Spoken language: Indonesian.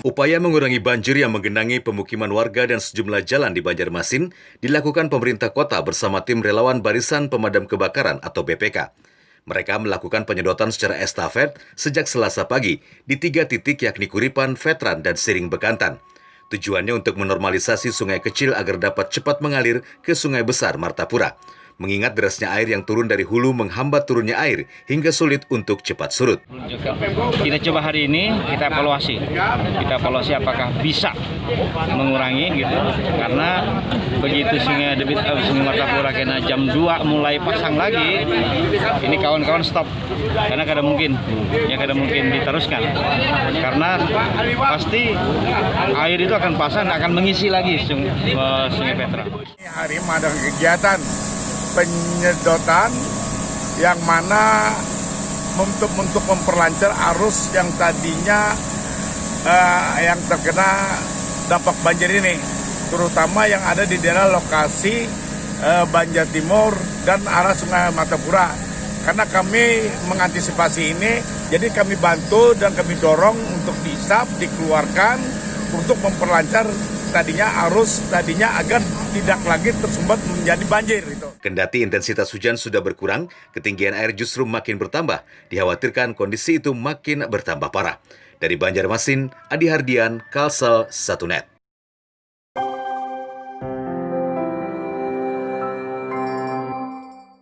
Upaya mengurangi banjir yang menggenangi pemukiman warga dan sejumlah jalan di Banjarmasin dilakukan pemerintah kota bersama tim relawan Barisan Pemadam Kebakaran atau BPK. Mereka melakukan penyedotan secara estafet sejak Selasa pagi di 3 titik yakni Kuripan, Veteran, dan Siring Bekantan. Tujuannya untuk menormalisasi sungai kecil agar dapat cepat mengalir ke sungai besar Martapura. Mengingat derasnya air yang turun dari hulu menghambat turunnya air hingga sulit untuk cepat surut. Kita coba hari ini kita evaluasi apakah bisa mengurangi gitu. Karena begitu sungai Martapura kena jam 2 mulai pasang lagi, ini kawan-kawan stop karena kada mungkin diteruskan. Karena pasti air itu akan pasang, akan mengisi lagi sungai Petra. Hari ini ada kegiatan penyedotan yang mana untuk memperlancar arus yang tadinya yang terkena dampak banjir ini, terutama yang ada di daerah lokasi Banjar Timur dan arah Sungai Martapura. Karena kami mengantisipasi ini, jadi kami bantu dan kami dorong untuk bisa dikeluarkan untuk memperlancar arus agar tidak lagi tersumbat menjadi banjir. Kendati intensitas hujan sudah berkurang, ketinggian air justru makin bertambah. Dikhawatirkan kondisi itu makin bertambah parah. Dari Banjarmasin, Adi Hardian, Kalsel, 1net.